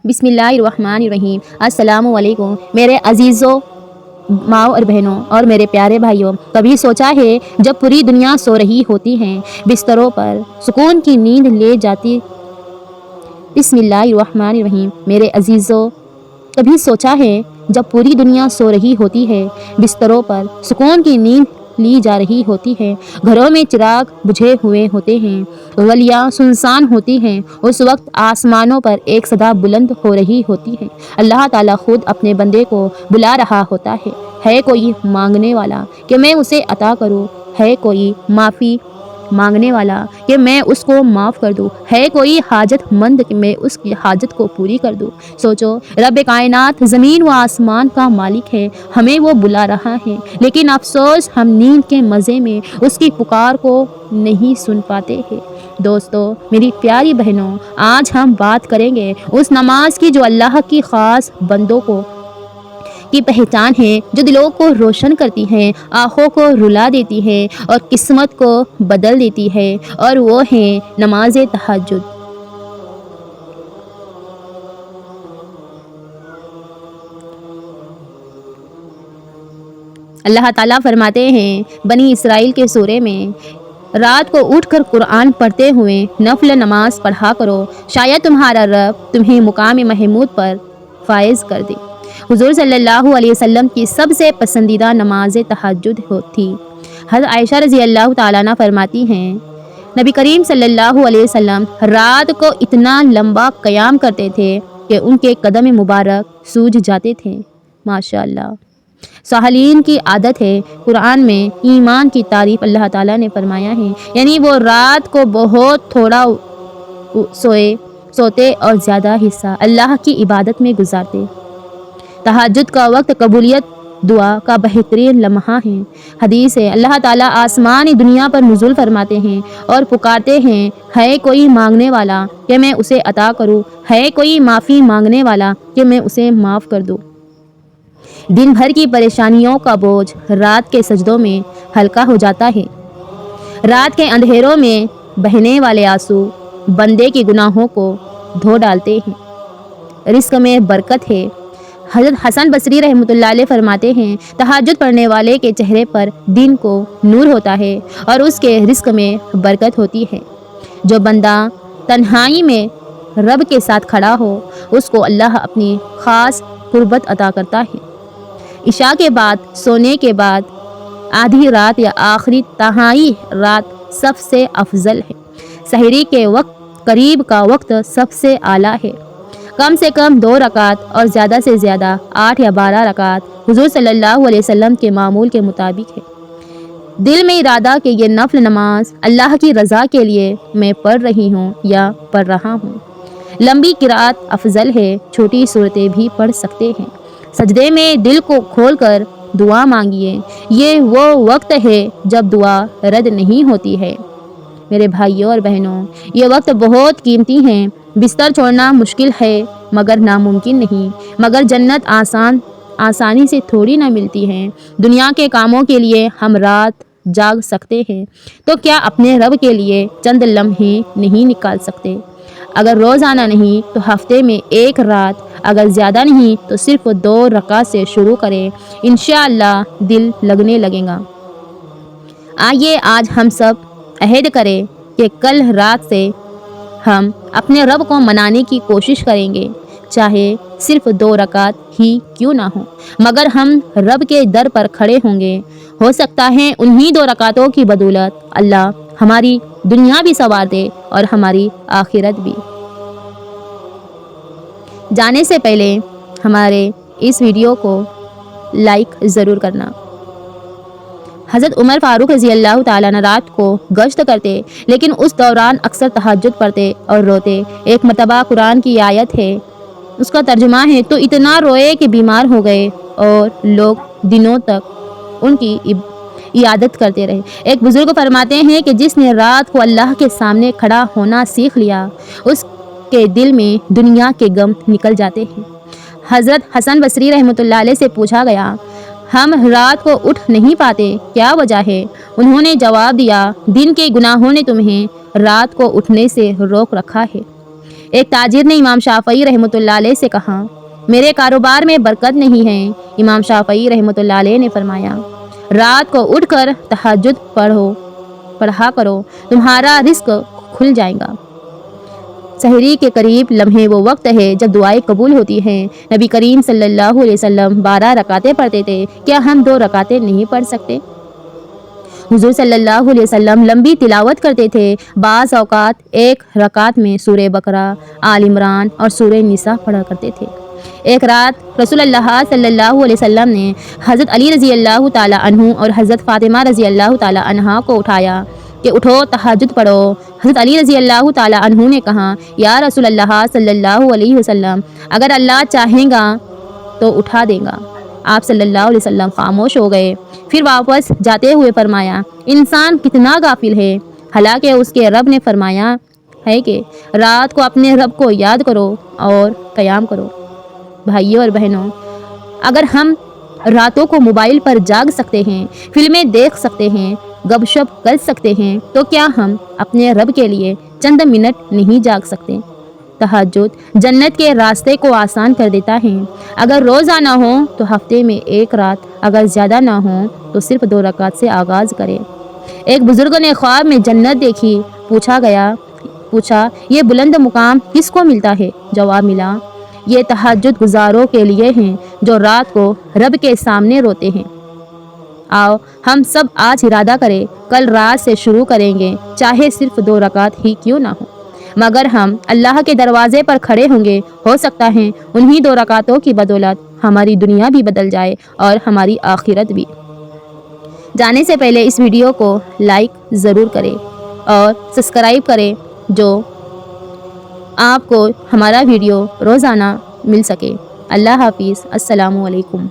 बिस्मिल्लाहिर्रहमानिर्रहीम। अस्सलामु अलैकुम मेरे अजीज़ों, माँ और बहनों और मेरे प्यारे भाइयों। कभी सोचा है जब पूरी दुनिया सो रही होती है, बिस्तरों पर सुकून की नींद ले जाती। बिस्मिल्लाहिर्रहमानिर्रहीम मेरे अजीज़ों, कभी सोचा है जब पूरी दुनिया सो रही होती है, बिस्तरों पर सुकून की नींद ली जा रही होती है, घरों में चिराग बुझे हुए होते हैं, गलियां सुनसान होती हैं, उस वक्त आसमानों पर एक सदा बुलंद हो रही होती है। अल्लाह ताला खुद अपने बंदे को बुला रहा होता है कोई मांगने वाला कि मैं उसे अता करूं, है कोई माफ़ी मांगने वाला कि मैं उसको माफ़ कर दूं, है कोई हाजतमंद कि मैं उसकी हाजत को पूरी कर दूं। सोचो, रब कायनात ज़मीन व आसमान का मालिक है, हमें वो बुला रहा है, लेकिन अफसोस हम नींद के मज़े में उसकी पुकार को नहीं सुन पाते हैं। दोस्तों, मेरी प्यारी बहनों, आज हम बात करेंगे उस नमाज की जो अल्लाह की ख़ास बंदों की पहचान है, जो दिलों को रोशन करती है, आँखों को रुला देती है और किस्मत को बदल देती है, और वो है नमाज तहज्जुद। अल्लाह ताला फरमाते हैं बनी इसराइल के सूरे में, रात को उठकर कुरान पढ़ते हुए नफल नमाज पढ़ा करो, शायद तुम्हारा रब तुम्हें मुकाम महमूद पर फायज कर दे। हुजूर सल्लल्लाहु अलैहि वसल्लम की सबसे पसंदीदा नमाज तहज्जुद थी। हज़रत आयशा रज़ी अल्लाह ताला अन्हा फरमाती हैं, नबी करीम सल्लल्लाहु अलैहि वसल्लम रात को इतना लंबा क़याम करते थे कि उनके कदम मुबारक सूज जाते थे। माशाअल्लाह। साहलीन की आदत है, कुरान में ईमान की तारीफ़ अल्लाह ताला ने फरमाया है, यानी वो रात को बहुत थोड़ा सोते और ज़्यादा हिस्सा अल्लाह की इबादत में गुजारते। तहज्जुद का वक्त कबूलियत दुआ का बेहतरीन लम्हा है। हदीस है, अल्लाह ताला आसमानी दुनिया पर नुज़ुल फरमाते हैं और पुकारते हैं, है कोई मांगने वाला कि मैं उसे अता करूं, है कोई माफ़ी मांगने वाला कि मैं उसे माफ़ कर दूं। दिन भर की परेशानियों का बोझ रात के सजदों में हल्का हो जाता है। रात के अंधेरों में बहने वाले आंसू बंदे के गुनाहों को धो डालते हैं। रिस्क में बरकत है। हज़रत हसन बसरी रहमतुल्लाह अलैह फरमाते हैं, तहज्जुद पढ़ने वाले के चेहरे पर दिन को नूर होता है और उसके रिस्क में बरकत होती है। जो बंदा तन्हाई में रब के साथ खड़ा हो, उसको अल्लाह अपनी ख़ास कुर्बत अता करता है। इशा के बाद, सोने के बाद, आधी रात या आखिरी तहाई रात सबसे अफजल है। सहरी के वक्त करीब का वक्त सबसे आला है। कम से कम 2 रकात और ज़्यादा से ज़्यादा 8 या 12 रकात हुजूर सल्लल्लाहु अलैहि वसल्लम के मामूल के मुताबिक है। दिल में इरादा कि ये नफल नमाज अल्लाह की रज़ा के लिए मैं पढ़ रही हूँ या पढ़ रहा हूँ। लंबी किरात अफजल है, छोटी सूरतें भी पढ़ सकते हैं। सजदे में दिल को खोलकर दुआ मांगिए, ये वो वक्त है जब दुआ रद्द नहीं होती है। मेरे भाइयों और बहनों, ये वक्त बहुत कीमती है। बिस्तर छोड़ना मुश्किल है मगर नामुमकिन नहीं, मगर जन्नत आसानी से थोड़ी ना मिलती है। दुनिया के कामों के लिए हम रात जाग सकते हैं, तो क्या अपने रब के लिए चंद लम्हे नहीं निकाल सकते? अगर रोज़ाना नहीं तो हफ्ते में 1 रात, अगर ज़्यादा नहीं तो सिर्फ 2 रकात से शुरू करें, इंशाअल्लाह दिल लगने लगेगा। आइए आज हम सब अहद करें कि कल रात से हम अपने रब को मनाने की कोशिश करेंगे, चाहे सिर्फ 2 रकात ही क्यों ना हो, मगर हम रब के दर पर खड़े होंगे। हो सकता है उन्हीं 2 रकातों की बदौलत अल्लाह हमारी दुनिया भी संवार दे और हमारी आखिरत भी। जाने से पहले हमारे इस वीडियो को लाइक ज़रूर करना। हज़रत उमर फ़ारूक रज़ी अल्लाह ताला अन्हु रात को गश्त करते, लेकिन उस दौरान अक्सर तहज्जुद पढ़ते और रोते। एक मरतबा कुरान की आयत है, उसका तर्जुमा है, तो इतना रोए कि बीमार हो गए और लोग दिनों तक उनकी इयादत करते रहे। एक बुज़ुर्ग फरमाते हैं कि जिसने रात को अल्लाह के सामने खड़ा होना सीख लिया, उसके दिल में दुनिया के गम निकल जाते हैं। हज़रत हसन बसरी रहमतुल्लाह अलैह से पूछा गया, हम रात को उठ नहीं पाते, क्या वजह है? उन्होंने जवाब दिया, दिन के गुनाहों ने तुम्हें रात को उठने से रोक रखा है। ایک تاجر نے امام شافعی رحمۃ اللہ علیہ سے کہا میرے کاروبار میں برکت نہیں ہے۔ امام شافعی رحمۃ اللہ علیہ نے فرمایا رات کو اٹھ کر تہجد پڑھا کرو، تمہارا رزق کھل جائے گا۔ سحری کے قریب لمحے وہ وقت ہے جب دعائیں قبول ہوتی ہیں۔ نبی کریم صلی اللہ علیہ وسلم 12 رکعتیں پڑھتے تھے، کیا ہم 2 رکعتیں نہیں پڑھ سکتے؟ حضور صلی اللہ علیہ وسلم لمبی تلاوت کرتے تھے، بعض اوقات ایک رکعت میں سورہ بقرہ، آل عمران اور سورہ نساء پڑھا کرتے تھے۔ ایک رات رسول اللہ صلی اللہ علیہ وسلم نے حضرت علی رضی اللہ تعالیٰ عنہ اور حضرت فاطمہ رضی اللہ تعالیٰ عنہا کو اٹھایا کہ اٹھو تہجد پڑھو۔ حضرت علی رضی اللہ تعالیٰ عنہ نے کہا یا رسول اللہ صلی اللہ علیہ وسلم اگر اللہ چاہے گا تو اٹھا دے گا۔ آپ صلی اللہ علیہ وسلم خاموش ہو گئے، پھر واپس جاتے ہوئے فرمایا انسان کتنا غافل ہے، حالانکہ اس کے رب نے فرمایا ہے کہ رات کو اپنے رب کو یاد کرو اور قیام کرو۔ بھائیوں اور بہنوں، اگر ہم راتوں کو موبائل پر جاگ سکتے ہیں، فلمیں دیکھ سکتے ہیں، گپ شپ کر سکتے ہیں، تو کیا ہم اپنے رب کے لیے چند منٹ نہیں جاگ سکتے؟ تہجد جنت کے راستے کو آسان کر دیتا ہے۔ اگر روزہ نہ ہو تو ہفتے میں 1 رات، اگر زیادہ نہ ہو تو صرف 2 رکعت سے آغاز کرے۔ ایک بزرگ نے خواب میں جنت دیکھی، پوچھا یہ بلند مقام کس کو ملتا ہے؟ جواب ملا یہ تہجد گزاروں کے لیے ہیں جو رات کو رب کے سامنے روتے ہیں۔ آؤ ہم سب آج ارادہ کریں، کل رات سے شروع کریں گے، چاہے صرف 2 رکعت ہی کیوں نہ ہو، مگر ہم اللہ کے دروازے پر کھڑے ہوں گے۔ ہو سکتا ہے انہی 2 رکعتوں کی بدولت ہماری دنیا بھی بدل جائے اور ہماری آخرت بھی۔ جانے سے پہلے اس ویڈیو کو لائک ضرور کریں اور سبسکرائب کریں جو آپ کو ہمارا ویڈیو روزانہ مل سکے۔ اللہ حافظ، السلام علیکم۔